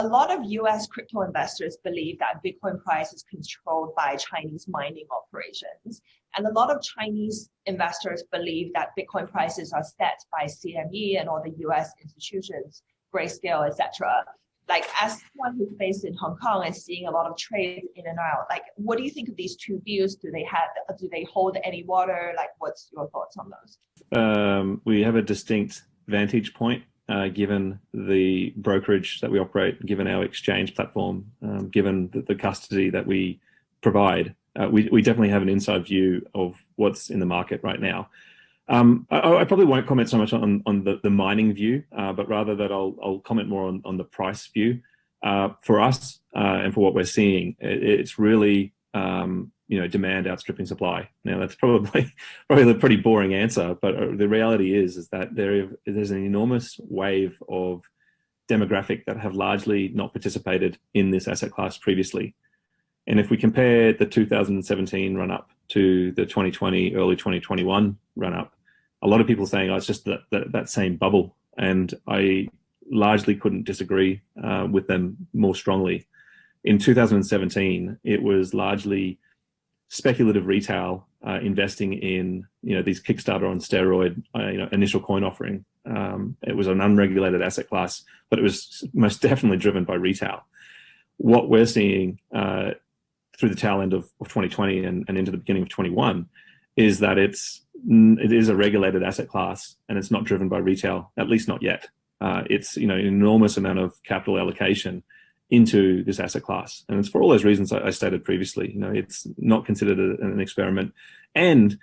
A lot of US crypto investors believe that Bitcoin price is controlled by Chinese mining operations. And a lot of Chinese investors believe that Bitcoin prices are set by CME and all the US institutions, Grayscale, etc. Like, as someone who's based in Hong Kong and seeing a lot of trades in and out, like, what do you think of these two views? Do they hold any water? Like, what's your thoughts on those? We have a distinct vantage point, given the brokerage that we operate, given our exchange platform, given the custody that we provide. We definitely have an inside view of what's in the market right now. I probably won't comment so much on the mining view, but rather that I'll comment more on the price view. For us, and for what we're seeing, it's really demand outstripping supply. Now, that's probably a pretty boring answer, but the reality is that there's an enormous wave of demographic that have largely not participated in this asset class previously. And if we compare the 2017 run-up to the 2020, early 2021 run-up, a lot of people are saying, oh, it's just that same bubble. And I largely couldn't disagree with them more strongly. In 2017, it was largely speculative retail investing in these Kickstarter on steroid initial coin offering. It was an unregulated asset class, but it was most definitely driven by retail. What we're seeing through the tail end of 2020 and into the beginning of 21 is that it is a regulated asset class, and it's not driven by retail, at least not yet. It's an enormous amount of capital allocation into this asset class, and it's for all those reasons I stated previously. It's not considered an experiment, and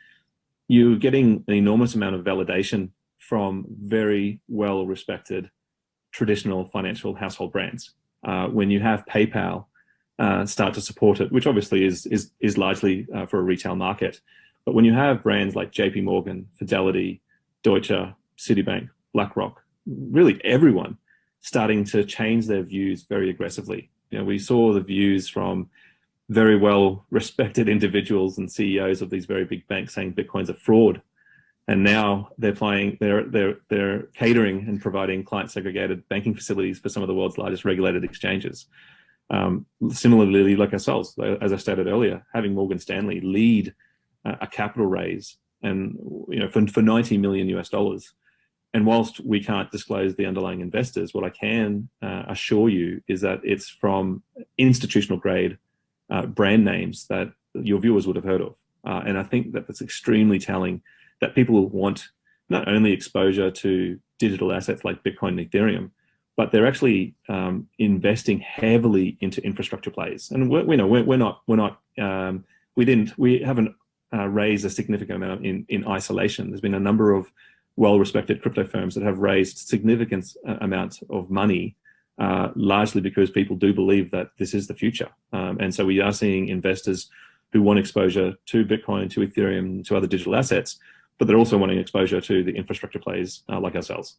you're getting an enormous amount of validation from very well-respected traditional financial household brands. When you have PayPal start to support it, which obviously is largely for a retail market, but when you have brands like JP Morgan, Fidelity, Deutsche, Citibank, BlackRock, really everyone starting to change their views very aggressively. We saw the views from very well-respected individuals and CEOs of these very big banks saying Bitcoin's a fraud, and now they're catering and providing client-segregated banking facilities for some of the world's largest regulated exchanges. Similarly, like ourselves, as I stated earlier, having Morgan Stanley lead a capital raise and for $90 million US. And whilst we can't disclose the underlying investors, what I can assure you is that it's from institutional grade brand names that your viewers would have heard of. And I think that that's extremely telling, that people want not only exposure to digital assets like Bitcoin and Ethereum, but they're actually investing heavily into infrastructure plays. And we haven't raised a significant amount in isolation. There's been a number of well-respected crypto firms that have raised significant amounts of money, largely because people do believe that this is the future. And so we are seeing investors who want exposure to Bitcoin, to Ethereum, to other digital assets, but they're also wanting exposure to the infrastructure plays like ourselves.